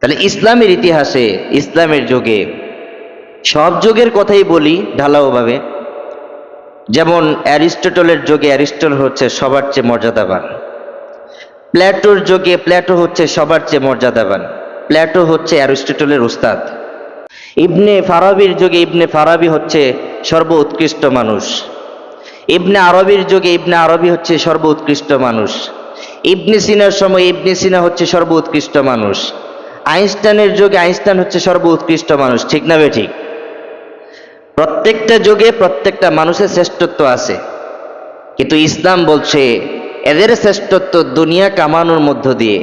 তাহলে ইসলামের ইতিহাসে, ইসলামের যুগে, সব যুগের কথাই বলি ঢালাওভাবে, যেমন অ্যারিস্টটলের যুগে অ্যারিস্টটল হচ্ছে সবার চেয়ে মর্যাদাবান, প্ল্যাটোর যুগে প্ল্যাটো হচ্ছে সবার চেয়ে মর্যাদাবান, প্ল্যাটো হচ্ছে অ্যারিস্টটলের উস্তাদ। ইবনে ফারাবির যুগে ইবনে ফারাবি হচ্ছে সর্বোৎকৃষ্ট মানুষ, ইবনে আরবির যুগে ইবনে আরবি হচ্ছে সর্বোৎকৃষ্ট মানুষ, ইবনে সিনার সময় ইবনে সিনা হচ্ছে সর্বোৎকৃষ্ট মানুষ, আইনস্টাইনের যুগে আইনস্টাইন হচ্ছে সর্বোৎকৃষ্ট মানুষ। ঠিক না বেঠিক? প্রত্যেকটা যুগে প্রত্যেকটা মানুষের শ্রেষ্ঠত্ব আছে, কিন্তু ইসলাম বলছে এদের শ্রেষ্ঠত্ব দুনিয়া কামানোর মধ্য দিয়ে,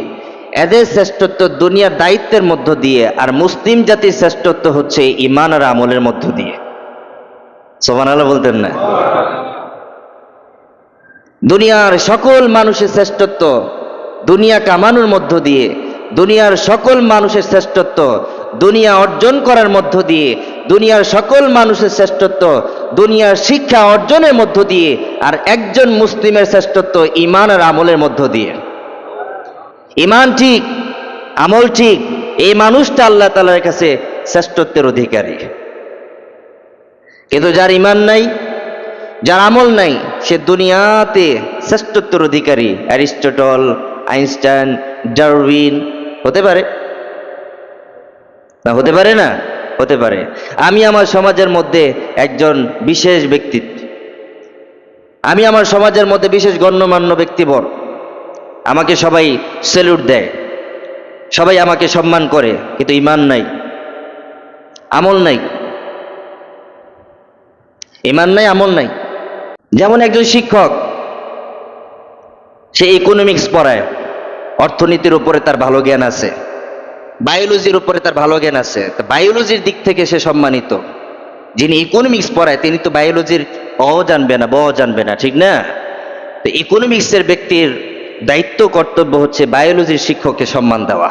এদের শ্রেষ্ঠত্ব দুনিয়ার দায়িত্বের মধ্য দিয়ে, আর মুসলিম জাতির শ্রেষ্ঠত্ব হচ্ছে ঈমান আর আমলের মধ্য দিয়ে। সুবহানাল্লাহ বলতেন না? দুনিয়ার সকল মানুষের শ্রেষ্ঠত্ব দুনিয়া কামানোর মধ্য দিয়ে, দুনিয়ার সকল মানুষের শ্রেষ্ঠত্ব দুনিয়া অর্জন করার মধ্য দিয়ে, দুনিয়ার সকল মানুষের শ্রেষ্ঠত্ব দুনিয়ার শিক্ষা অর্জনের মধ্য দিয়ে, আর একজন মুসলিমের শ্রেষ্ঠত্ব ঈমান আর আমলের মধ্য দিয়ে। ঈমান ঠিক, আমল ঠিক, এই মানুষটা আল্লাহ তাআলার কাছে শ্রেষ্ঠত্বের অধিকারী। কিন্তু যার ঈমান নাই, যার আমল নাই, সে দুনিয়াতে শ্রেষ্ঠত্বের অধিকারী অ্যারিস্টটল, আইনস্টাইন, ডারউইন হতে পারে না? হতে পারে না? হতে পারে। আমি আমার সমাজের মধ্যে একজন বিশেষ ব্যক্তিত্ব, আমি আমার সমাজের মধ্যে বিশেষ গণ্যমান্য ব্যক্তিবর, আমাকে সবাই স্যালুট দেয়, সবাই আমাকে সম্মান করে, কিন্তু ঈমান নাই, আমল নাই। ঈমান নাই, আমল নাই। যেমন একজন শিক্ষক, সে ইকোনমিক্স পড়ায়, অর্থনীতির উপরে তার ভালো জ্ঞান আছে, বায়োলজির উপরে তার ভালো জ্ঞান আছে, বায়োলজির দিক থেকে সে সম্মানিত। যিনি ইকোনমিক্স পড়ায় তিনি তো বায়োলজির জানবে না, জানবে না, ঠিক না? তো ইকোনমিক্সের ব্যক্তির দায়িত্ব, কর্তব্য হচ্ছে বায়োলজির শিক্ষককে সম্মান দেওয়া,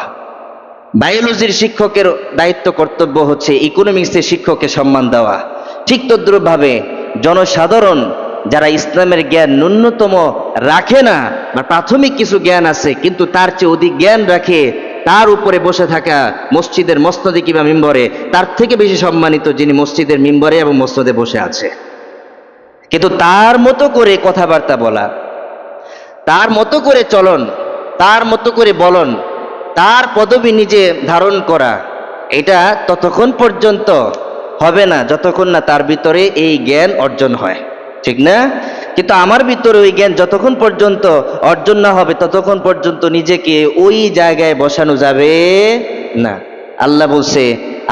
বায়োলজির শিক্ষকের দায়িত্ব, কর্তব্য হচ্ছে ইকোনমিক্সের শিক্ষককে সম্মান দেওয়া। ঠিক তদ্রূপভাবে জনসাধারণ যারা ইসলামের জ্ঞান ন্যূনতম রাখে না, বা প্রাথমিক কিছু জ্ঞান আছে কিন্তু তার চেয়ে অধিক জ্ঞান রাখে, তার উপরে বসে থাকা মসজিদের মসনদে কিংবা মিম্বরে তার থেকে বেশি সম্মানিত যিনি মসজিদের মিম্বরে এবং মসনদে বসে আছে। কিন্তু তার মতো করে কথাবার্তা বলা, তার মতো করে চলন, তার মতো করে বলন, তার পদবি নিজে ধারণ করা, এটা ততক্ষণ পর্যন্ত হবে না যতক্ষণ না তার ভিতরে এই জ্ঞান অর্জন হয়। ঠিক না? কিন্তু আমার ভিতরে ওই জ্ঞান যতক্ষণ পর্যন্ত অর্জন না হবে ততক্ষণ পর্যন্ত নিজেকে ওই জায়গায় বসানো যাবে না। আল্লাহ বলছে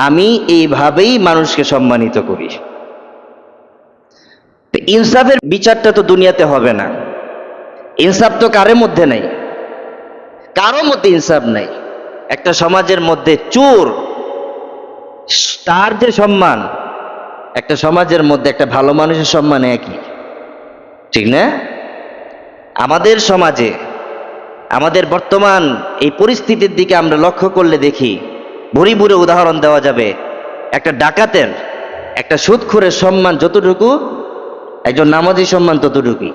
আমি এইভাবেই মানুষকে সম্মানিত করি। ইনসাফের বিচারটা তো দুনিয়াতে হবে না। ইনসাফ তো কারোর মধ্যে নাই, কারো মধ্যে ইনসাফ নাই। একটা সমাজের মধ্যে চোর, তার যে সম্মান, একটা সমাজের মধ্যে একটা ভালো মানুষের সম্মান একই। ঠিক না? আমাদের সমাজে, আমাদের বর্তমান এই পরিস্থিতির দিকে আমরা লক্ষ্য করলে দেখি, ভুরি ভুরি উদাহরণ দেওয়া যাবে। একটা ডাকাতের, একটা সুদখোরের সম্মান যতটুকু, একজন নামাজী সম্মান ততটুকুই।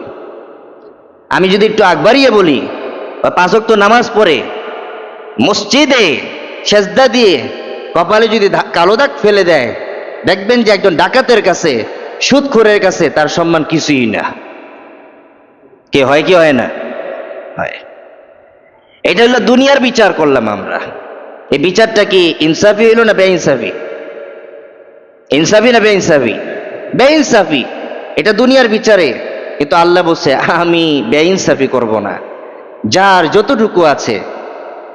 আমি যদি একটু আগবাড়িয়ে বলি, বা 5 ওয়াক্ত নামাজ পড়ে মসজিদে সেজদা দিয়ে কপালে যদি কালো দাগ ফেলে দেয়, দেখবেন যে একজন ডাকাতের কাছে, সুদখোরের কাছে তার সম্মান কিছুই না। কে হয় কি হয় না? হয়। এটা হলো দুনিয়ার বিচার করলাম আমরা। এই বিচারটা কি ইনসাফি হইল না বেইনসাফি? ইনসাফি না বেইনসাফি? বেইনসাফি। এটা দুনিয়ার বিচারে। কিন্তু আল্লাহ বলছে আমি বেইনসাফি করব না। যার যতটুকু আছে,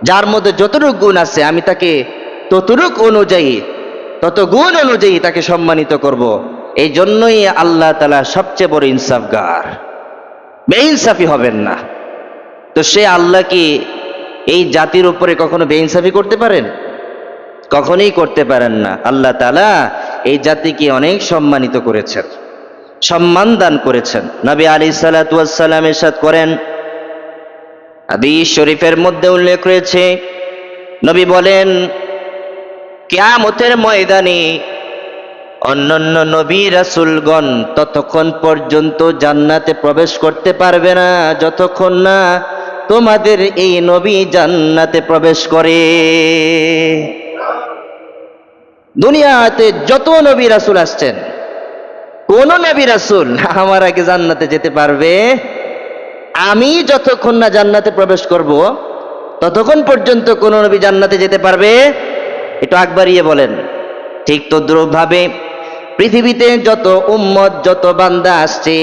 যার মধ্যে যতটুকু গুণ আছে, আমি তাকে ততটুকু অনুযায়ী, তত গুণ অনুযায়ী তাকে সম্মানিত করব। এই জন্যই আল্লাহ তাআলা সবচেয়ে বড় ইনসাফগার। বেইনসাফি হবেন না। তো সে আল্লাহ কি এই জাতির উপরে কখনো বেইনসাফি করতে পারেন? কখনোই করতে পারেন না। আল্লাহ তাআলা এই জাতিকে অনেক সম্মানিত করেছেন, সম্মান দান করেছেন। নবী আলাইহিস সালাতু ওয়াস সালাম ইরশাদ করেন, হাদিস শরীফের মধ্যে উল্লেখ রয়েছে, নবী বলেন কিয়ামতের ময়দানে অন্যান্য নবী রাসূলগণ ততক্ষণ পর্যন্ত জান্নাতে প্রবেশ করতে পারবে না যতক্ষণ না তোমাদের এই নবী জান্নাতে প্রবেশ করে। দুনিয়াতে যত নবী রাসূল আসছেন, কোন নবী রাসূল আমার আগে জান্নাতে যেতে পারবে? আমি যতক্ষণ না জান্নাতে প্রবেশ করব ততক্ষণ পর্যন্ত কোন নবী জান্নাতে যেতে পারবে? একটু আগ বাড়িয়ে বলেন। ঠিক তদ্রূপভাবে পৃথিবীতে যত উম্মত, যত বান্দা আসছে,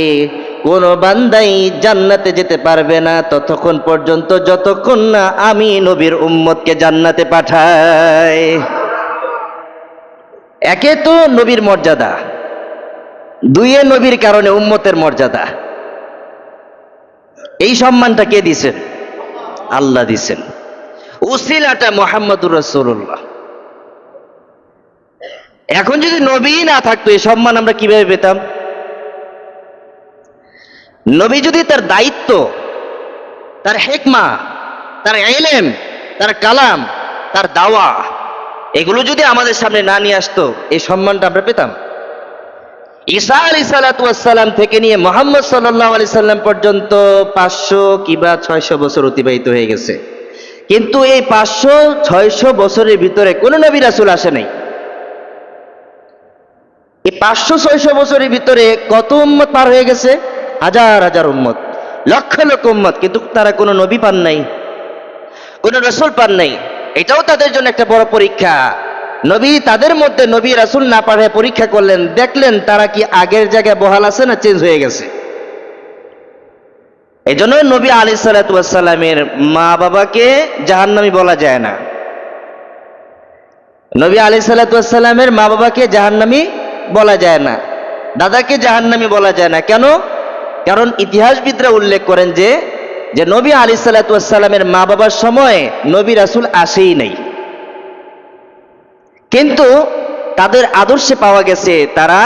কোন বান্দাই জান্নাতে যেতে পারবে না ততক্ষণ পর্যন্ত যতক্ষণ না আমি নবীর উম্মতকে জান্নাতে পাঠাই। একে তো নবীর মর্যাদা, দুইয়ে নবীর কারণে উম্মতের মর্যাদা। এই সম্মানটা কে দিছেন? আল্লাহ দিছেন। উসিলাটা মুহাম্মদুর রাসূলুল্লাহ। এখন যদি নবী না থাকতো এই সম্মান আমরা কিভাবে পেতাম? নবী যদি তার দায়িত্ব, তার হিকমা, তার ইলম, তার কালাম, তার দাওয়া এগুলো যদি আমাদের সামনে না নিয়ে আসতো এই সম্মানটা আমরা পেতাম? ঈসা আলাইহিস সালাতু ওয়াস সালাম থেকে নিয়ে মুহাম্মদ সাল্লাল্লাহু আলাইহি সাল্লাম পর্যন্ত 500 কিংবা 600 বছর অতিবাহিত হয়ে গেছে, কিন্তু এই 500-600 বছরের ভিতরে কোন নবী রাসূল আসে নাই। এই 500-600 বছরের ভিতরে কত উম্মত পার হয়ে গেছে? হাজার হাজার উম্মত, লক্ষ লক্ষ উম্মত, কিন্তু তারা কোনো নবী পান নাই, কোন রাসূল পান নাই। এটাও তাদের জন্য একটা বড় পরীক্ষা। নবী তাদের মধ্যে নবী রাসূল না পাঠিয়ে পরীক্ষা করলেন, দেখলেন তারা কি আগের জায়গায় বহাল আছে না চেঞ্জ হয়ে গেছে। এই জন্য নবী আলাইহিস সালাতু ওয়াস সালামের মা বাবাকে জাহান্নামী বলা যায় না। নবী আলাইহিস সালাতু ওয়াস সালামের মা বাবাকে জাহান্নামী বলা যায় না, দাদাকে জাহান্নামী বলা যায় না। কেন? কারণ ইতিহাসবিদরা উল্লেখ করেন যে নবী আলাইহিস সালাতু ওয়াস সালামের মা বাবার সময় নবী রাসূল আসেই নাই, কিন্তু তাদের আদর্শে পাওয়া গেছে তারা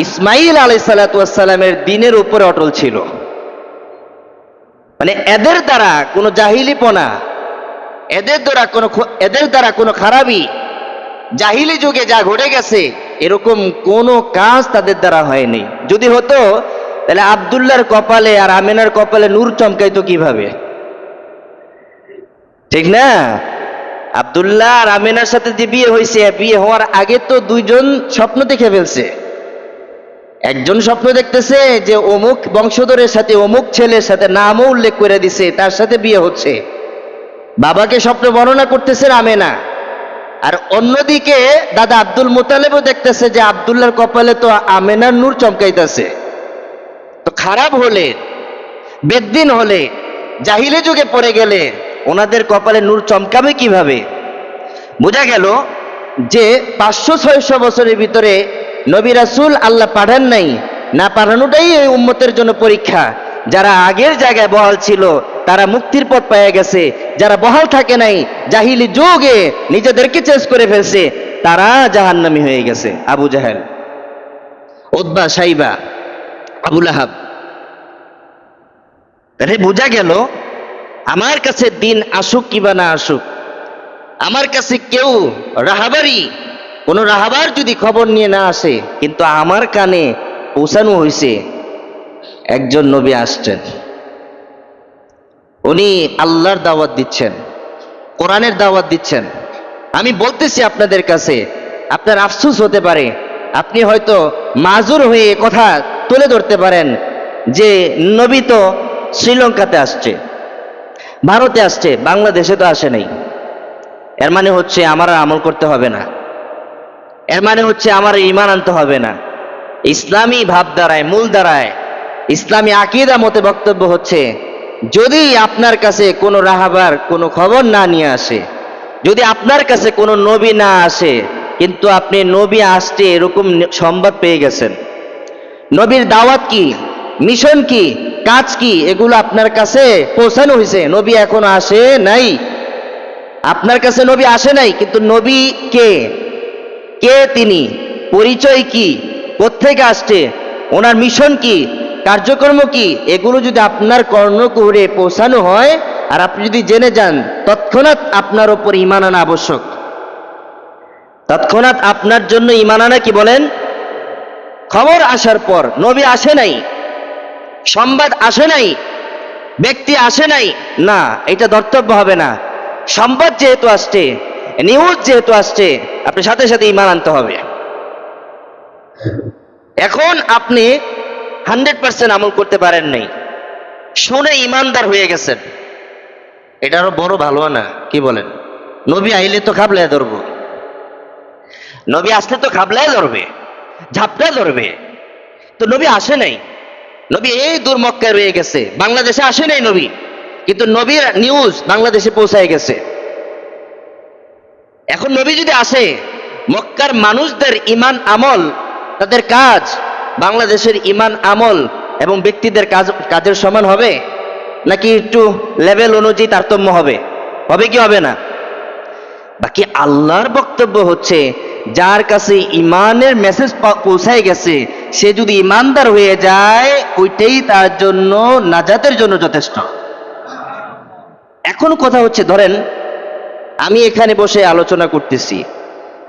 ইসমাঈল আলাইহিস সালাতু ওয়াস সালামের দ্বীনের উপরে অটল ছিল। মানে এদের দ্বারা কোনো জাহিলিপনা, এদের দ্বারা কোনো খারাপি, জাহিলি যুগে যা ঘটে গেছে এরকম কোনো কাজ তাদের দ্বারা হয়নি। যদি হতো তাহলে আব্দুল্লাহর কপালে আর আমিনার কপালে নূর চমকাইতো কিভাবে? ঠিক না? আব্দুল্লাহ আর আমিনার সাথে যে বিয়ে হয়েছে, বিয়ে হওয়ার আগে তো দুইজন স্বপ্ন দেখে ফেলছে। একজন স্বপ্ন দেখতেছে যে অমুক বংশধরের সাথে অমুক ছেলের সাথে নামও উল্লেখ করে দিছে, তার সাথে বিয়ে হচ্ছে। বাবাকে স্বপ্ন বর্ণনা করতেছে আমেনা, আর অন্যদিকে দাদা আব্দুল মুতালেবও দেখতেছে যে আব্দুল্লাহর কপালে তো আমেনার নূর চমকাইতেছে। তো খারাপ হলে, বেদ্দিন হলে, জাহিলি যুগে পড়ে গেলে ওনাদের কপালে নূর চমকাবে কিভাবে? বোঝা গেল যে 500-600 বছরের ভিতরে নবী রাসূল আল্লাহ পাঠান নাই, না পাঠানোটাই এই উম্মতের জন্য পরীক্ষা। যারা আগের জায়গায় বহাল ছিল তারা মুক্তির পথ পেয়ে গেছে, যারা বহাল থাকে নাই, জাহিলি যুগে নিজেদেরকে চেঞ্জ করে ফেলছে, তারা জাহান্নামী হয়ে গেছে। আবু জাহেল, উতবা, সাইবা, আবু লাহাব। তাহলে বোঝা গেল আমার কাছে দিন আসুক কিবা না আসুক, আমার কাছে কেউ রাহাবারি, কোন রাহাবার যদি খবর নিয়ে না আসে, কিন্তু আমার কানে পৌঁছানো হয়েছে একজন নবী আসছেন, উনি আল্লাহর দাওয়াত দিচ্ছেন, কোরআনের দাওয়াত দিচ্ছেন। আমি বলতেছি আপনাদের কাছে, আপনার আফসোস হতে পারে, আপনি হয়তো মাজুর হয়ে কথা তুলে ধরতে পারেন যে নবী তো শ্রীলঙ্কাতে আসছে, ভারতে আসছে, বাংলাদেশে তো আসে নাই। এর মানে হচ্ছে আমার আর আমল করতে হবে না, এর মানে হচ্ছে আমার ঈমান আনতে হবে না। ইসলামী ভাবধারায়, মূল ধারায়, ইসলামী আকীদা মতে বক্তব্য হচ্ছে, যদি আপনার কাছে কোনো রাহাবার কোনো খবর না নিয়ে আসে, যদি আপনার কাছে কোনো নবী না আসে, কিন্তু আপনি নবী আসছে এরকম সংবাদ পেয়ে গেছেন, নবীর দাওয়াত কি, মিশন কি, কাজ কি, এগুলো আপনার কাছে পৌঁছানো হয়েছে, নবী এখনো আসে নাই, আপনার কাছে নবী আসে নাই, কিন্তু নবী কে, কে তিনি, পরিচয় কি, কোত্থেকে আসছে, ওনার মিশন কি, কার্যক্রম কি, এগুলো যদি আপনার কর্ণকুহরে পৌঁছানো হয় আর আপনি যদি জেনে যান, তৎক্ষণাৎ আপনার ওপর ঈমান আনা আবশ্যক। তৎক্ষণাৎ আপনার জন্য ঈমান আনা কি বলেন? খবর আসার পর, নবী আসে নাই, সংবাদ আসে নাই, ব্যক্তি আসে নাই, না, এটা ধর্তব্য হবে না। সংবাদ যেহেতু আসছে, নিউজ যেহেতু আসছে, আপনি সাথে সাথে ঈমান আনতে হবে। এখন আপনি 100% আমল করতে পারেন নাই, শুনে ঈমানদার হয়ে গেছেন, এটা আরো বড় ভালো না? কি বলেন? নবী আইলে তো খাবলায় ধরবো, নবী আসলে তো খাবলায় ধরবে, ঝাপটায় ধরবে। তো নবী আসে নাই, নবী এই দূর মক্কায় রয়ে গেছে, বাংলাদেশে আসে নাই নবী, কিন্তু নবীর নিউজ বাংলাদেশে পৌঁছায় গেছে। এখন নবী যদি আসে, মক্কার মানুষদের ঈমান আমল, তাদের কাজ বাংলাদেশের ঈমান আমল এবং ব্যক্তিদের কাজের সমান হবে, নাকি একটু লেভেল অনুযায়ী তারতম্য হবে? হবে কি হবে না? বাকি আল্লাহর বক্তব্য হচ্ছে, যার কাছে ঈমানের মেসেজ পৌঁছায় গেছে, সে যদি ঈমানদার হয়ে যায়, ওইটাই তার জন্য নাজাতের জন্য যথেষ্ট। এখন কথা হচ্ছে, ধরেন আমি এখানে বসে আলোচনা করতেছি,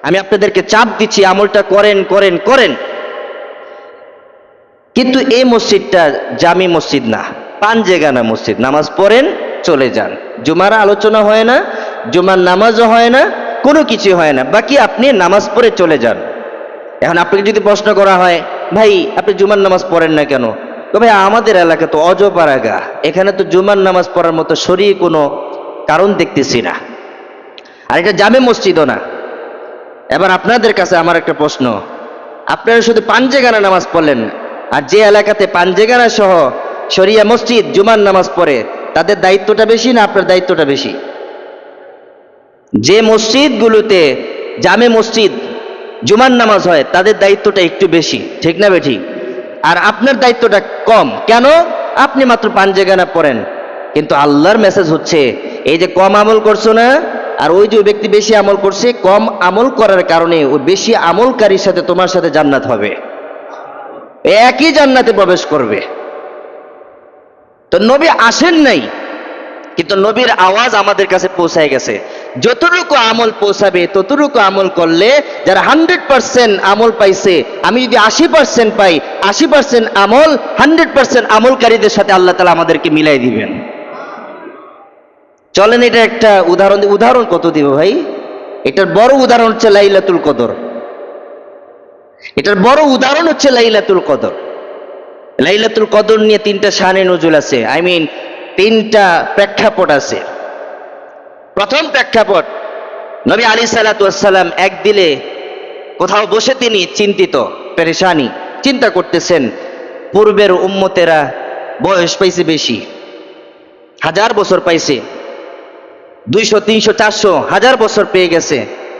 আমি আপনাদেরকে চাপ দিচ্ছি আমলটা করেন করেন করেন, কিন্তু এই মসজিদটা জামি মসজিদ না, পাঞ্জেগানা মসজিদ, নামাজ পড়েন চলে যান, জুমার আলোচনা হয় না, জুমার নামাজও হয় না, কোনো কিছু হয় না, বাকি আপনি নামাজ পড়ে চলে যান। এখন আপনাকে যদি প্রশ্ন করা হয়, ভাই আপনি জুমার নামাজ পড়েন না কেন? তো ভাই আমাদের এলাকা তো অজপাড়াগা, এখানে তো জুমার নামাজ পড়ার মতো শরীর কোনো কারণ দেখতেছি না, আর এটা জামে মসজিদও না। এবার আপনাদের কাছে আমার একটা প্রশ্ন, আপনারা শুধু পাঞ্জেগানা নামাজ পড়লেন, আর যে এলাকাতে পাঞ্জেগানা সহ শরিয়া মসজিদ জুমার নামাজ পড়ে, তাদের দায়িত্বটা বেশি না আপনার দায়িত্বটা বেশি? যে মসজিদগুলোতে জামে মসজিদ জুমার নামাজ হয়, তাদের দায়িত্বটা একটু বেশি, ঠিক না বেঠিক? আর আপনার দায়িত্বটা কম কেন? আপনি মাত্র পাঞ্জেগানা পড়েন। কিন্তু আল্লাহর মেসেজ হচ্ছে, এই যে কম আমল করছো না, আর ওই যে ব্যক্তি বেশি আমল করছে, কম আমল করার কারণে ওই বেশি আমলকারীর সাথে তোমার সাথে জান্নাত হবে, একই জান্নাতে প্রবেশ করবে। তো নবী আসেন নাই, কিন্তু নবীর আওয়াজ আমাদের কাছে পৌঁছায় গেছে। যতটুকু আমল পৌঁছাবে ততটুকু আমল করলে, যারা 100% আমল পাইছে, আমি যদি 80% পাই, 80% আমল 100% আমলকারীদের সাথে আল্লাহ তাআলা আমাদেরকে মিলাই দিবেন। চলেন এটা একটা উদাহরণ কত দিব ভাই? এটার বড় উদাহরণ হচ্ছে লাইলাতুল কদর। এটার বড় উদাহরণ হচ্ছে লাইলাতুল কদর। লাইলাতুল কদর নিয়ে 3টা শানে নজুল আছে, তিনটা প্রেক্ষাপট আছে। প্রথম প্রেক্ষাপট, নবী আলী সাল্লাতু ওয়াসসালাম একদিলে কোথাও বসে তিনি চিন্তিত, পেরেশানি, চিন্তা করতেছেন, পূর্বের উম্মতেরা বয়স পাইছে বেশি, 1000 বছর পাইছে, 200 300 400 1000 বছর পেয়ে গেছে,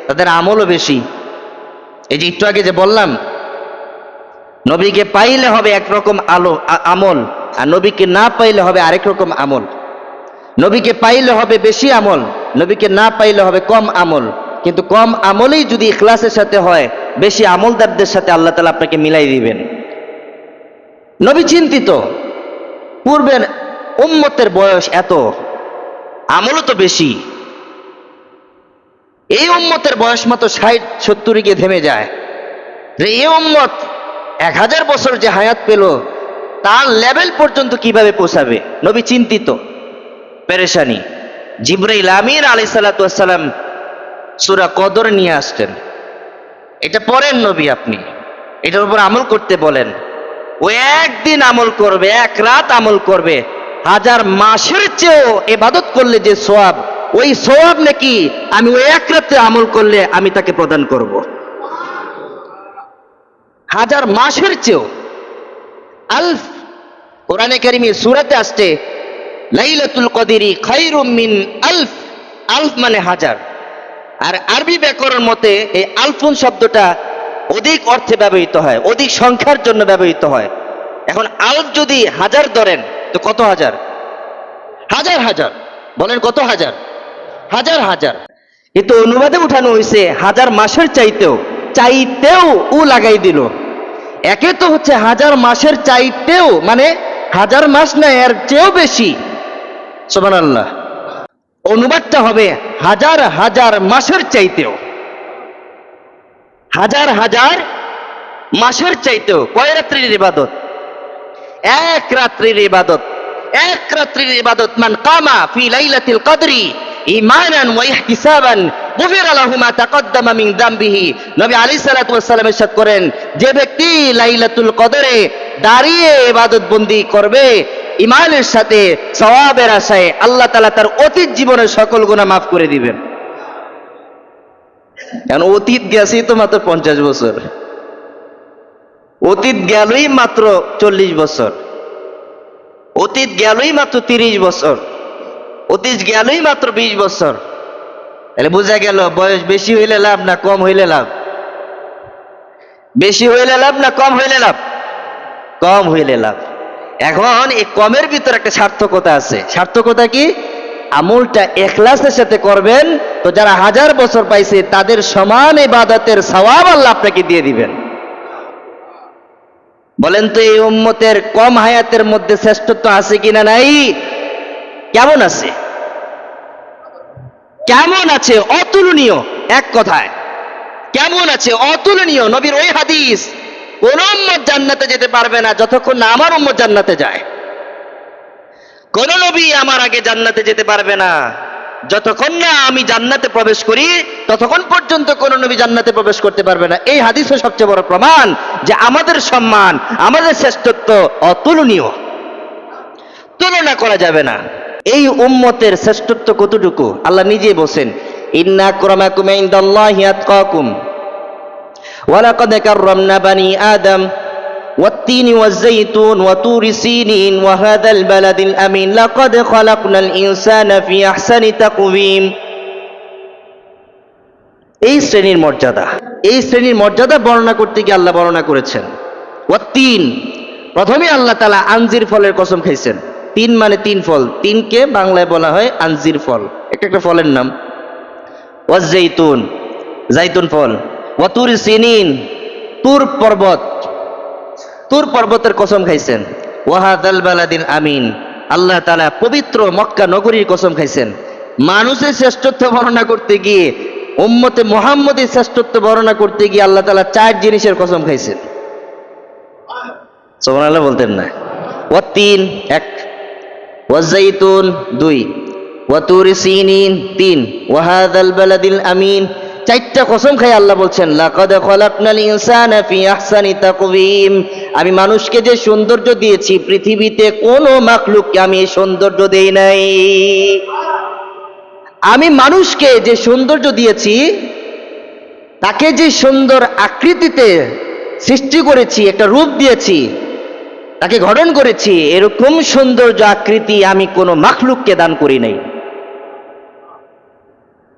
তাদের আমলও বেশি। এই যে একটু আগে যে বললাম, নবীকে পাইলে হবে একরকম আমল, আর নবীকে না পাইলে হবে আরেক রকম আমল। নবীকে পাইলে হবে বেশি আমল, নবীকে না পাইলে হবে কম আমল। কিন্তু কম আমলেই যদি ইখলাসের সাথে হয়, বেশি আমলদারদের সাথে আল্লাহ তাআলা আপনাকে মিলাই দিবেন। নবী চিন্তিত, পূর্বের উম্মতের বয়স এত, আমলও তো বেশি, এই উম্মতের বয়স মাত্র 60-70 গিয়ে থেমে যায়, এই উম্মত 1000 বছর যে হায়াত পেল, তার লেভেল পর্যন্ত কিভাবে পৌঁছাবে? নবী চিন্তিত, পেরেশানি। জিবরাইল আমিন আলাইহিস সালাতু ওয়াস সালাম সূরা কদর নিয়ে আসতেন, এটা পড়েন নবী, আপনি এটার উপর আমল করতে বলেন। ও একদিন আমল করবে, এক রাত আমল করবে, 1000 মাসের চেয়েও ইবাদত করলে যে সওয়াব, ওই সওয়াব নাকি আমি ওই এক রাতে আমল করলে আমি তাকে প্রদান করব। 1000 মাসের চেয়েও। আলফ, কোরআনে কারিমে সূরাতে আসছে, লাইলাতুল কদরি খায়রুম মিন আলফ, আলফ মানে 1000। আর আরবি ব্যাকরণ মতে এই আলফুন শব্দটা অধিক অর্থে ব্যবহৃত হয়, অধিক সংখ্যার জন্য ব্যবহৃত হয়। এখন আলফ যদি 1000 ধরেন, তো কত হাজার? হাজার হাজার, বলেন কত হাজার? হাজার হাজার। কিন্তু অনুবাদে উঠানো হয়েছে 1000 মাসের চাইতেও, চাইতেও ও লাগাই দিল। একে তো হচ্ছে 1000 মাসের চাইতেও, মানে 1000 মাস না, এর চেয়েও বেশি। সুবহানাল্লাহ। অনুবাদটা হবে 1000 মাসের চাইতেও, 1000 মাসের চাইতেও। কয় রাত্রির ইবাদত? এক রাত্রির ইবাদত। এক রাত্রির ইবাদত। মান কামা ফি লাইলাতিল কদরি ঈমানান ওয়া ইহতিসাবান গুফিরা লাহু মা তাকদ্দামা মিন যামবিহি। নবী আলাইহিস সালাতু ওয়াস সালাম ইরশাদ করেন, যে ব্যক্তি লাইলাতুল কদরে দাঁড়িয়ে ইবাদত বন্দি করবে ঈমানের সাথে সওয়াবের আশায়, আল্লাহ তাআলা তার অতীত জীবনের সকল গুনাহ মাফ করে দিবেন। কারণ অতীত গেছেই তো মাত্র 50 বছর, অতীত গেলই মাত্র 40 বছর, অতীত গেলই মাত্র 30 বছর, অতীত গেলই মাত্র 20 বছর। তাহলে বোঝা গেল বয়স বেশি হইলে লাভ না কম হইলে লাভ? বেশি হইলে লাভ না কম হইলে লাভ? কম হইলে লাভ। এখন এই কমের ভিতর একটা সার্থকতা আছে। সার্থকতা কি? আমলটা ইখলাসের সাথে করবেন তো যারা 1000 বছর পাইছে তাদের সমান ইবাদতের সওয়াব আল্লাহ আপনাকে দিয়ে দিবেন। বলেন তো এই উম্মতের কম হায়াতের মধ্যে শ্রেষ্ঠত্ব আছে কিনা নাই? কেমন আছে? কেমন আছে? অতুলনীয়। এক কথায় কেমন আছে? অতুলনীয়। নবীর ওই হাদিস, কোন উম্মত জান্নাতে যেতে পারবে না যতক্ষণ না আমার উম্মত জান্নাতে যায়। কোন নবী আমার আগে জান্নাতে যেতে পারবে না যতক্ষণ না আমি জান্নাতে প্রবেশ করি, ততক্ষণ পর্যন্ত কোন নবী জান্নাতে প্রবেশ করতে পারবে না। এই হাদিসের সবচেয়ে বড় প্রমাণ যে আমাদের সম্মান, আমাদের শ্রেষ্ঠত্ব অতুলনীয়, তুলনা করা যাবে না। এই উম্মতের শ্রেষ্ঠত্ব কতটুকু আল্লাহ নিজেই বলেন, ইন্না আক্রামাকুম ইনদাল্লাহি আতকাকুম ওয়া লাকাদ কাররামনা বানি আদম والتين والزيتون وطور سينين وهذا البلد الأمين لقد خلقنا الإنسان في أحسن تقويم। এই শ্রেণীর মর্যাদা, এই শ্রেণীর মর্যাদা বর্ণনা করতে গিয়ে আল্লাহ বর্ণনা করেছেন ওয়াত্তিন। প্রথমে আল্লাহ তাআলা আঞ্জির ফলের কসম খাইছেন। তিন মানে 3 ফল, তিনকে বাংলায় বলা হয় আঞ্জির ফল, একটা একটা ফলের নাম। ওয়াজ্জাইতুন, জাইতুন ফল। ওয়াতুর সিনিন, তুর পর্বত, তুর পর্বতের কসম খাইছেন। ওয়াহাদাল বালাদিল আমিন, আল্লাহ তাআলা পবিত্র মক্কা নগরীর কসম খাইছেন। মানুষের শ্রেষ্ঠত্ব বর্ণনা করতে গিয়ে, উম্মতে মুহাম্মদের শ্রেষ্ঠত্ব বর্ণনা করতে গিয়ে আল্লাহ তাআলা 4 জিনিসের কসম খাইছেন। সুবহানাল্লাহ বলতেন না? ওয়াত্তিন 1, ওয়াজ্জাইতুন 2, ওয়াতুর সিনিন 3, ওয়াহাদাল বালাদিল আমিন 4টা কসম খাই আল্লাহ বলছেন, লাকাদ খালাকনাল ইনসানা ফি আহসানি তাকওয়িম। আমি মানুষকে যে সৌন্দর্য দিয়েছি, পৃথিবীতে কোনো মাখলুককে আমি এই সৌন্দর্য দেই নাই। আমি মানুষকে যে সৌন্দর্য দিয়েছি, তাকে যে সুন্দর আকৃতিতে সৃষ্টি করেছি, একটা রূপ দিয়েছি, তাকে গঠন করেছি, এরকম সৌন্দর্য আকৃতি আমি কোনো মাখলুককে দান করি নাই।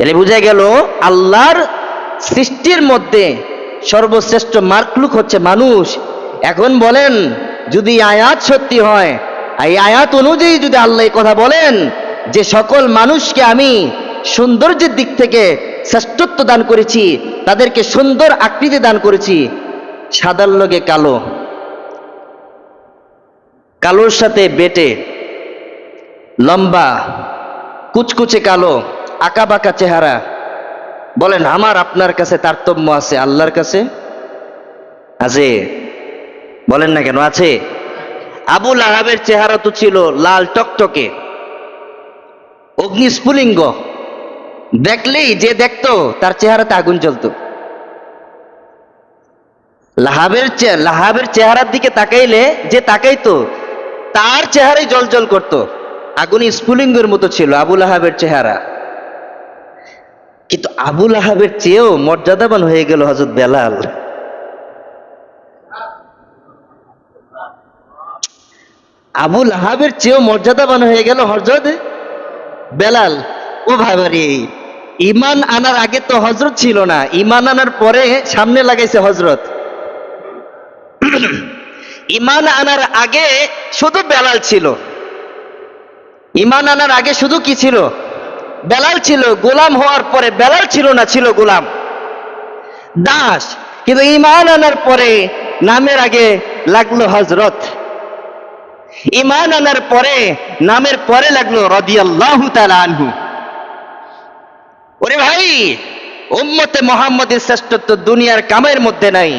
তাহলে বোঝা গেল আল্লাহর সৃষ্টির মধ্যে সর্বশ্রেষ্ঠ মাখলুক হচ্ছে মানুষ। এখন বলেন, যদি আয়াত সত্যি হয়, এই আয়াত অনুযায়ী যদি আল্লাহ এই কথা বলেন যে সকল মানুষকে আমি সৌন্দর্যের দিক থেকে শ্রেষ্ঠত্ব দান করেছি, তাদেরকে সুন্দর আকৃতি দান করেছি, সাদার লগে কালো, কালোর সাথে বেটে, লম্বা, কুচকুচে কালো, আঁকা বাঁকা চেহারা, বলেন আমার আপনার কাছে তারতম্য আছে? আল্লাহর কাছে আছে? বলেন না কেন আছে? আবু লাহাবের চেহারা তো ছিল লাল টকটকে, অগ্নিস্ফুলিঙ্গ, দেখলেই যে দেখতো তার চেহারাতে আগুন জ্বলতো। লাহাবের চেহারার দিকে তাকাইলে যে তাকাইতো তার চেহারাই জ্বলজ্বল করতো, আগুন স্ফুলিঙ্গের মতো ছিল আবু লাহাবের চেহারা। কিন্তু আবু লাহাবের চেয়েও মর্যাদাবান হয়ে গেল হযরত বেলাল। আবু লাহাবের চেয়েও মর্যাদাবান হয়ে গেল হযরত বেলাল। ও ভাইবারে, ঈমান আনার আগে তো হযরত ছিল না, ঈমান আনার পরে সামনে লাগাইছে হযরত। ঈমান আনার আগে শুধু বেলাল ছিল, ঈমান আনার আগে শুধু কি ছিল? বেলাল ছিল। গোলাম হওয়ার পরে বেলাল ছিল না, ছিল গোলাম, দাস। কিন্তু ঈমান আনার পরে নামের আগে লাগলো হযরত, ঈমান আনার পরে নামের পরে লাগলো রাদিয়াল্লাহু তাআলা আনহু। ওরে ভাই, উম্মতে মুহাম্মদের শ্রেষ্ঠত্ব দুনিয়ার কামের মধ্যে নাই।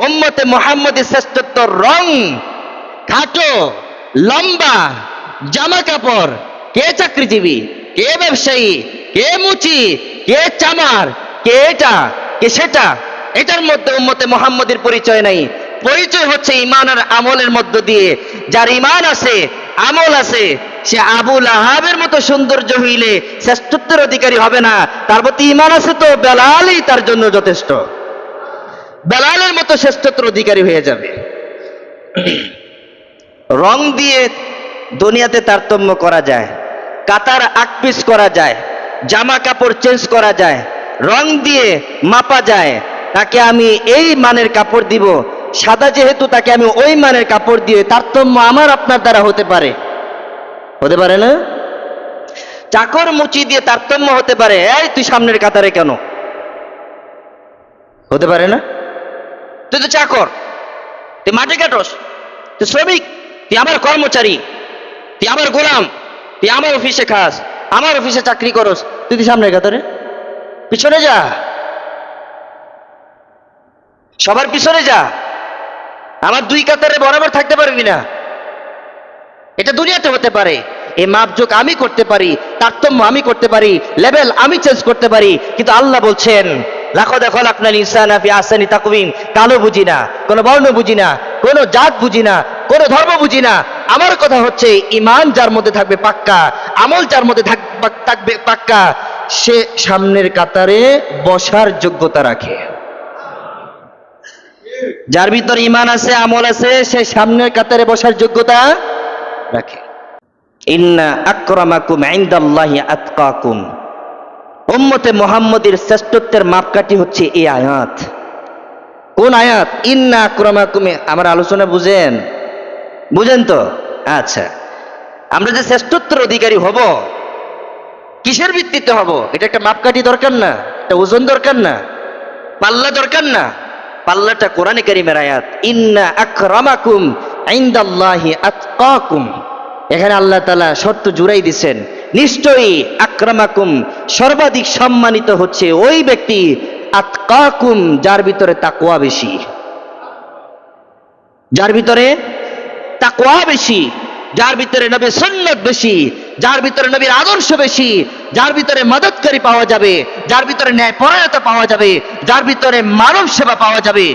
উম্মতে মুহাম্মদের শ্রেষ্ঠত্ব রং, খাটো, লম্বা, জামা কাপড়, কে চাকরিজীবী, কে ব্যবসায়ী, কে মুচি, কে চামার, কে এটা, কে সেটা, এটার মধ্যে উম্মতে মুহাম্মদের পরিচয় নাই। পরিচয় হচ্ছে ঈমান আর আমলের মধ্য দিয়ে। যার ঈমান আছে, আমল আছে, সে আবু লাহাবের মতো সৌন্দর্য হইলে শ্রেষ্ঠত্বের অধিকারী হবে না। তার প্রতি ঈমান আছে তো বেলালই তার জন্য যথেষ্ট, বেলালের মতো শ্রেষ্ঠত্বের অধিকারী হয়ে যাবে। রং দিয়ে দুনিয়াতে তারতম্য করা যায়, কাতার আকপিস করা যায়, জামা কাপড় চেঞ্জ করা যায়, রং দিয়ে মাপা যায়। তাকে আমি এই মানের কাপড় দিব, সাদা যেহেতু তাকে আমি ওই মানের কাপড় দিয়ে, তারতম্য আমার আপনার দ্বারা হতে পারে, হতে পারে না? চাকর মুচি দিয়ে তারতম্য হতে পারে, এই তুই সামনের কাতারে কেন, হতে পারে না? তুই তো চাকর, তুই মাঠে কাটস, তুই শ্রমিক, তুই আমার কর্মচারী, তুই আমার গোলাম, তুই আমার অফিসে খাস, আমার অফিসে চাকরি করস, তুই তুই সামনের কাতারে, পিছনে যা, সবার পিছনে যা, আমার দুই কাতারে বরাবর থাকতে পারবি না। এটা দুনিয়াতে হতে পারে, এই মাপজোক আমি করতে পারি, তারতম্য আমি করতে পারি, লেভেল আমি চেঞ্জ করতে পারি, কিন্তু আল্লাহ বলছেন লাকাদ খালাকনাল ইনসানা ফি আহসানি তাকওয়িম। কালো বুঝি না, কোনো বর্ণ বুঝি না, কোনো জাত বুঝি না, কোনো ধর্ম বুঝি না। আমার কথা হচ্ছে ঈমান যার মধ্যে থাকবে পাক্কা, আমল যার মধ্যে থাকবে পাক্কা, সে সামনের কাতারে বসার যোগ্যতা রাখে। যার ভিতর ঈমান আছে, আমল আছে, সে সামনের কাতারে বসার যোগ্যতা রাখে। ইন্না আকরামাকুম ইনদাল্লাহি আতকাকুম। উম্মতে মুহাম্মদের শ্রেষ্ঠত্বের মাপকাঠি হচ্ছে এই আয়াত। কোন আয়াত? ইন্না আকরামাকুম। আমার আলোচনা বুঝেন? বুঝেন তো? আচ্ছা, আমরা যে শ্রেষ্ঠত্বের অধিকারী হব, কিসের ভিত্তিতে হব? এটা একটা মাপকাঠি দরকার না? একটা ওজন দরকার না? পাল্লা দরকার না? পাল্লাটা কোরআনে কারীমের আয়াত, ইন্না আকরামাকুম ইনদাল্লাহি আতকাকুম। এখানে আল্লাহ তাআলা শর্ত জুড়াই দিচ্ছেন, নিশ্চয়ই আকরামাকুম, সর্বাধিক সম্মানিত হচ্ছে ওই ব্যক্তি, আতকাকুম, যার ভিতরে তাকওয়া বেশি, যার ভিতরে তাকওয়া বেশি, যার ভিতরে নবীর সুন্নাত বেশি, যার ভিতরে নবীর আদর্শ বেশি, যার ভিতরে মদতকারী পাওয়া যাবে, যার ভিতরে ন্যায়পরায়ণতা পাওয়া যাবে, যার ভিতরে মানব সেবা পাওয়া যাবে,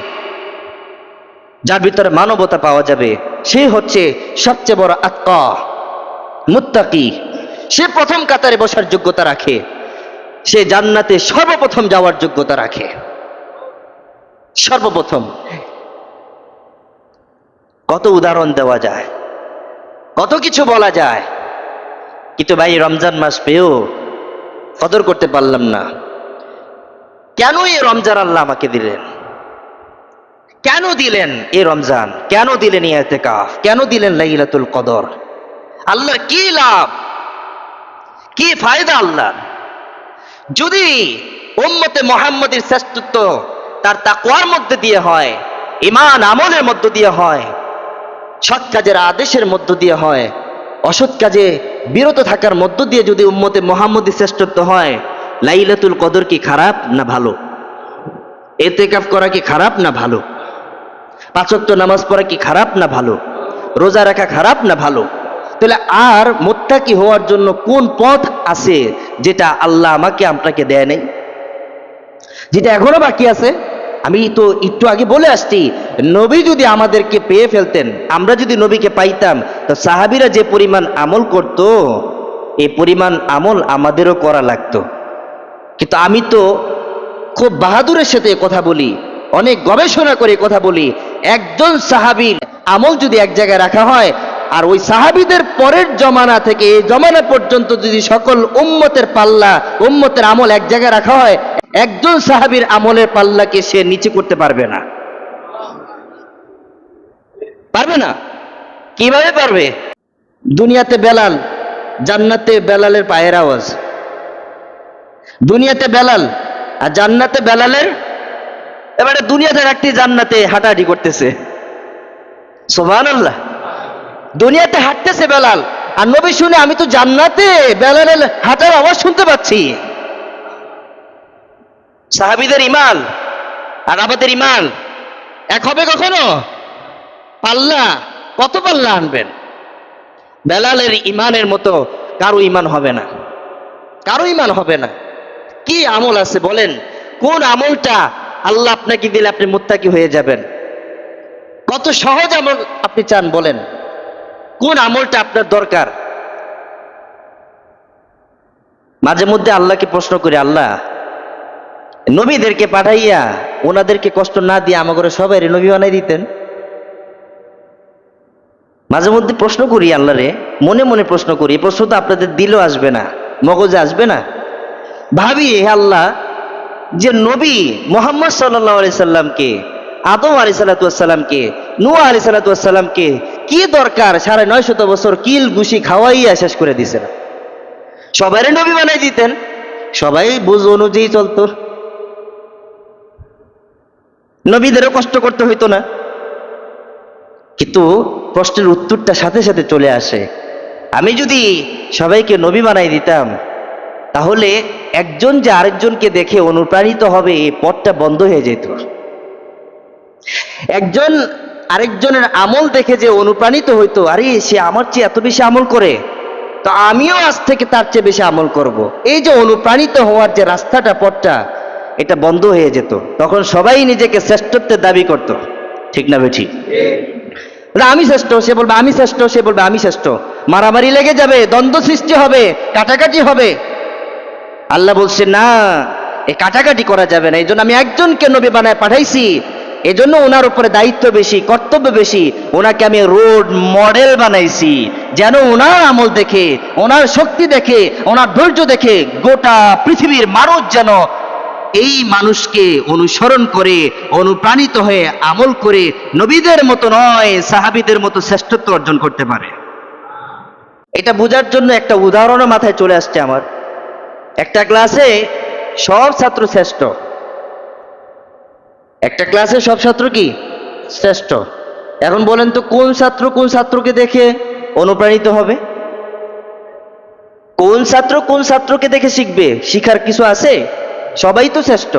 যার ভিতরে মানবতা পাওয়া যাবে, সে হচ্ছে সবচেয়ে বড় আতকা, মুত্তাকি। সে প্রথম কাতারে বসার যোগ্যতা রাখে, সে জান্নাতে সর্বপ্রথম যাওয়ার যোগ্যতা রাখে, সর্বপ্রথম। কত উদাহরণ দেওয়া যায়, কত কিছু বলা যায়, কিন্তু ভাই রমজান মাস পেয়েও কদর করতে পারলাম না। কেন এই রমজান আল্লাহ আমাকে দিলেন? কেন দিলেন এই রমজান? কেন দিলেন ইতিকাফ? কেন দিলেন লাইলাতুল কদর? আল্লাহর কি লাভ, কি ফায়দা আল্লাহ? যদি উম্মতে মুহাম্মদের শ্রেষ্ঠত্ব তার তাকওয়ার মধ্যে দিয়ে হয়, ঈমান আমলের মধ্য দিয়ে হয়, সৎ কাজের আদেশের মধ্য দিয়ে হয়, অসৎ কাজে বিরত থাকার মধ্য দিয়ে যদি উম্মতে মুহাম্মদের শ্রেষ্ঠত্ব হয়, লাইলাতুল কদর কি খারাপ না ভালো? ইতিকাফ করা কি খারাপ না ভালো? পাঁচ ওয়াক্ত নামাজ পড়া কি খারাপ না ভালো? রোজা রাখা খারাপ না ভালো? তাহলে আর মুত্তাকি হওয়ার জন্য কোন পথ আছে যেটা আল্লাহ আমাকে আপনাকে দেয় নাই, যেটা এখনো বাকি আছে? আমি তো একটু আগে বলে আসছি, নবী যদি আমাদেরকে পেয়ে ফেলতেন, আমরা যদি নবীকে পাইতাম, তো সাহাবীরা যে পরিমাণ আমল করত, এই পরিমাণ আমল আমাদেরও করা লাগতো। কিন্তু আমি তো খুব বাহাদুরের সাথে কথা বলি, অনেক গবেষণা করে কথা বলি, একজন সাহাবীর আমল যদি এক জায়গায় রাখা হয়, আর ওই সাহাবীদের পরের জমানা থেকে এই জমানা পর্যন্ত যদি সকল উম্মতের পাল্লা, উম্মতের আমল এক জায়গায় রাখা হয়, একজন সাহাবীর আমলের পাল্লাকে সে নিচে করতে পারবে না। পারবে না। কিভাবে পারবে? দুনিয়াতে বেলাল, জান্নাতে বেলালের পায়ের আওয়াজ। দুনিয়াতে বেলাল আর জান্নাতে বেলালের, এবারে দুনিয়াতে একটি জান্নাতে হাঁটাহাঁটি করতেছে, সুবহানাল্লাহ। দুনিয়াতে হাঁটতেছে বেলাল, আর নবী শুনে আমি তো জান্নাতে বেলালের হাঁটার আওয়াজ শুনতে পাচ্ছি। সাহাবীদের ঈমান আর আমাদের ঈমান এক হবে কখনো? পাল্লা, কত পাল্লা আনবেন? বেলালের ঈমানের মতো কারো ঈমান হবে না, কারো ঈমান হবে না। কি আমল আছে বলেন? কোন আমলটা আল্লাহ আপনাকে দিলে আপনি মুত্তাকি হয়ে যাবেন? কত সহজ আমল আপনি চান বলেন? কোন আমলটা আপনার দরকার? মাঝে মধ্যে আল্লাহকে প্রশ্ন করি, আল্লাহ নবীদেরকে পাঠাইয়া ওনাদেরকে কষ্ট না দিয়ে আমাকে সবাই নবী বানাই দিতেন। মাঝে মধ্যে প্রশ্ন করি আল্লাহ রে, মনে মনে প্রশ্ন করি। এই প্রশ্ন তো আপনাদের দিলেও আসবে না, মগজে আসবে না। ভাবি, হে আল্লাহ, যে নবী মোহাম্মদ সাল্লাল্লাহু আলাইহি সাল্লামকে, আদম আলাইহিস সালাতুয়াসসালামকে, নূহ আলাইহিস সালাতুয়াসসালামকে কি দরকার 950 বছর কিল ঘুষি খাওয়াইয়া শেষ করে দিয়েছেন? সবাই নবী বানাই দিতেন, সবাই বুঝ অনুযায়ী চলতো, নবীদেরও কষ্ট করতে হইতো না। কিন্তু প্রশ্নের উত্তরটা সাথে সাথে চলে আসে, আমি যদি সবাইকে নবী বানাই দিতাম তাহলে একজন যে আরেকজনকে দেখে অনুপ্রাণিত হবে এই পথটা বন্ধ হয়ে যেত। একজন আরেকজনের আমল দেখে যে অনুপ্রাণিত হইতো, আরে সে আমার চেয়ে এত বেশি আমল করে, তো আমিও আজ থেকে তার চেয়ে বেশি আমল করব। এই যে অনুপ্রাণিত হওয়ার যে রাস্তাটা, পথটা, এটা বন্ধ হয়ে যেত। তখন সবাই নিজেকে শ্রেষ্ঠত্বের দাবি করত, ঠিক না বেঠিক? আমি শ্রেষ্ঠ, সে বলবে আমি শ্রেষ্ঠ, সে বলবে আমি শ্রেষ্ঠ। মারামারি লেগে যাবে, দ্বন্দ্ব সৃষ্টি হবে, কাটাকাটি হবে। আল্লাহ বলছে না, এই কাটাকাটি করা যাবে না। এই জন্য আমি একজনকে নবী বানায় পাঠাইছি, এজন্য ওনার উপরে দায়িত্ব বেশি, কর্তব্য বেশি। ওনাকে আমি রোড মডেল বানাইছি, যেন ওনার আমল দেখে, ওনার শক্তি দেখে, ওনার ধৈর্য দেখে গোটা পৃথিবীর মানুষ যেন এই মানুষকে অনুসরণ করে, অনুপ্রাণিত হয়ে আমল করে নবীদের মতো নয়, সাহাবীদের মতো শ্রেষ্ঠত্ব অর্জন করতে পারে। এটা বোঝার জন্য একটা উদাহরণও মাথায় চলে আসছে আমার। একটা ক্লাসে সব ছাত্র শ্রেষ্ঠ, একটা ক্লাসে সব ছাত্র কি শ্রেষ্ঠ। এখন বলেন তো, কোন ছাত্র কোন ছাত্রকে দেখে অনুপ্রাণিত হবে? কোন ছাত্র কোন ছাত্রকে দেখে শিখবে? শিখার কিছু আছে? সবাই তো শ্রেষ্ঠ।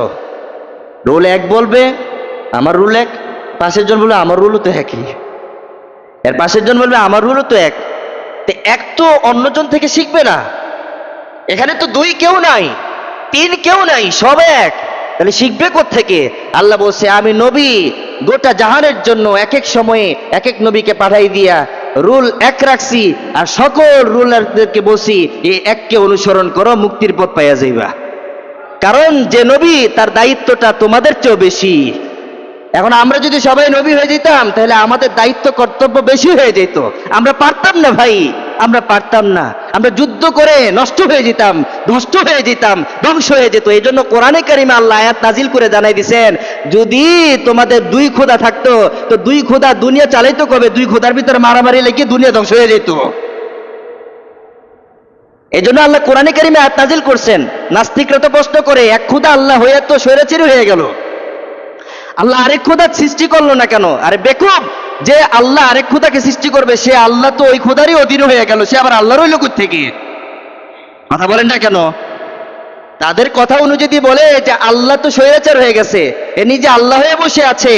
রুল এক বলবে, আমার রুল এক। পাশের জন বলবে আমার রুলও তো একই। এর পাশের জন বলবে আমার রুলও তো এক। তো এক তো অন্যজন থেকে শিখবে না। এখানে তো দুই কেউ নাই, তিন কেউ নাই, সব এক। তাহলে শিখবে কোত্থেকে? আল্লাহ বলছে আমি নবী গোটা জাহানের জন্য এক এক সময়ে এক এক নবীকে পাঠাই দিয়া রুল এক রাখছি, আর সকল রুলারদেরকে বলছি এই এককে অনুসরণ করো, মুক্তির পথ পাইয়া যাইবা। কারণ যে নবী তার দায়িত্বটা তোমাদের চেয়েও বেশি। এখন আমরা যদি সবাই নবী হয়ে যেতাম তাহলে আমাদের দায়িত্ব কর্তব্য বেশি হয়ে যেত। আমরা পারতাম না ভাই, আমরা পারতাম না। আমরা যুদ্ধ করে নষ্ট হয়ে যেতাম, ধ্বস্ত হয়ে যেতাম, ধ্বংস হয়ে যেত। এই জন্য কোরআনে কারিমে আল্লাহ আয়াত নাজিল করে জানাই দিছেন, যদি তোমাদের দুই খোদা থাকতো তো দুই খোদা দুনিয়া চালাইতো কবে? দুই খোদার ভিতরে মারামারি লেগে দুনিয়া ধ্বংস হয়ে যেত। এই জন্য আল্লাহ কোরআনে কারিমে আয়াত নাজিল করছেন। নাস্তিকরা তো প্রশ্ন করে, এক খোদা আল্লাহ হয়ে তো স্বৈরাচারী হয়ে গেল, আল্লাহ আরেক খোদা সৃষ্টি করলো না কেন? আরে বেকুব, যে আল্লাহ আরেক খোদাকে সৃষ্টি করবে সে আল্লাহ তো ওই খোদারই অধীন হয়ে গেল, সে আবার আল্লাহর ওই লোক থেকে। কথা বলেন না কেন? তাদের কথা অনুযায়ী বলে যে আল্লাহ তো স্বৈরাচার হয়ে গেছে, এ নিজে আল্লাহ হয়ে বসে আছে,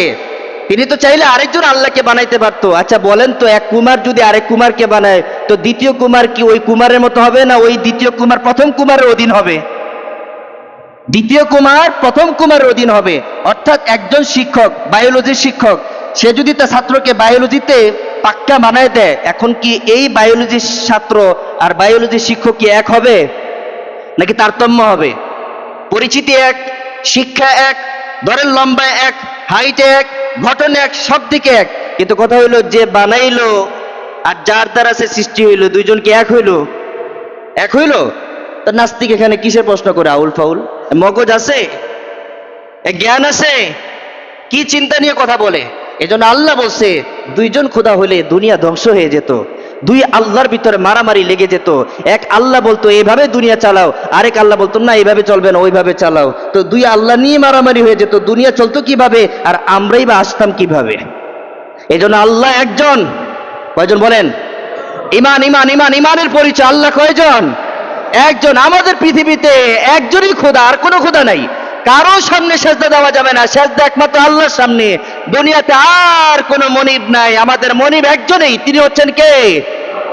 তিনি তো চাইলে আরেকজন আল্লাহকে বানাইতে পারতো। আচ্ছা বলেন তো, এক কুমার যদি আরেক কুমারকে বানায় তো দ্বিতীয় কুমার কি ওই কুমারের মতো হবে, না ওই দ্বিতীয় কুমার প্রথম কুমারের অধীন হবে? দ্বিতীয় কুমার প্রথম কুমারের অধীন হবে। অর্থাৎ একজন শিক্ষক, বায়োলজির শিক্ষক, সে যদি তার ছাত্রকে বায়োলজিতে পাক্কা বানায় দেয়, এখন কি এই বায়োলজির ছাত্র আর বায়োলজির শিক্ষক কি এক হবে, নাকি তারতম্য হবে? পরিচিতি এক, শিক্ষা এক, ধরেন লম্বা এক, হাইট এক, গঠন এক, সব দিকে এক, কিন্তু কথা হইলো যে বানাইলো আর যার দ্বারা সে সৃষ্টি হইলো, দুইজন কি এক হইলো? এক হইলো? তো নাস্তিক এখানে কিসের প্রশ্ন করে? আউল ফাউল মগজ আছে, জ্ঞান আছে, কি চিন্তা নিয়ে কথা বলে? এজন্য আল্লাহ বলছে দুইজন খোদা হলে দুনিয়া ধ্বংস হয়ে যেত, দুই আল্লাহর ভিতরে মারামারি লেগে যেত। এক আল্লাহ বলতো এইভাবে দুনিয়া চালাও, আরেক আল্লাহ বলতো না এইভাবে চলবে না, ওইভাবে চালাও। তো দুই আল্লাহ নিয়ে মারামারি হয়ে যেত, দুনিয়া চলতো কিভাবে আর আমরাই বা আসতাম কিভাবে? এজন্য আল্লাহ একজন। কয়জন বলেন? ইমান ইমান ইমান ইমানের পরিচয় আল্লাহ কয়জন? একজন। আমাদের পৃথিবীতে একজনই খোদা, আর কোনো খোদা নাই। কারো সামনে সেজদা দেওয়া যাবে না, সেজদা একমাত্র আল্লাহর সামনে। দুনিয়াতে আর কোনো মনিব নাই, আমাদের মনিব একজনই, তিনি হচ্ছেন কে?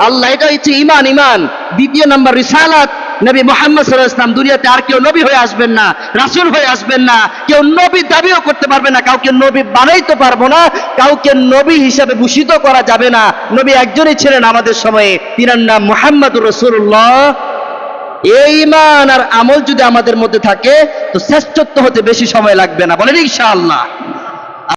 আল্লাহ। এটা হচ্ছে ইমান। ইমান। দ্বিতীয় নাম্বার রিসালাত, নবী মুহাম্মদ সাল্লাল্লাহু আলাইহি ওয়াসাল্লাম, দুনিয়াতে আর কেউ নবী হয়ে আসবেন না, রাসূল হয়ে আসবেন না, কেউ নবী দাবিও করতে পারবে না, কাউকে নবী বানাইতে পারবো না, কাউকে নবী হিসাবে ভূষিত করা যাবে না। নবী একজনই ছিলেন আমাদের সময়ে, তিনার নাম মুহাম্মদুর রাসূলুল্লাহ। এই ঈমান আর আমল যদি আমাদের মধ্যে থাকে তো শ্রেষ্ঠত্ব হতে বেশি সময় লাগবে না, বলেন ইনশাআল্লাহ।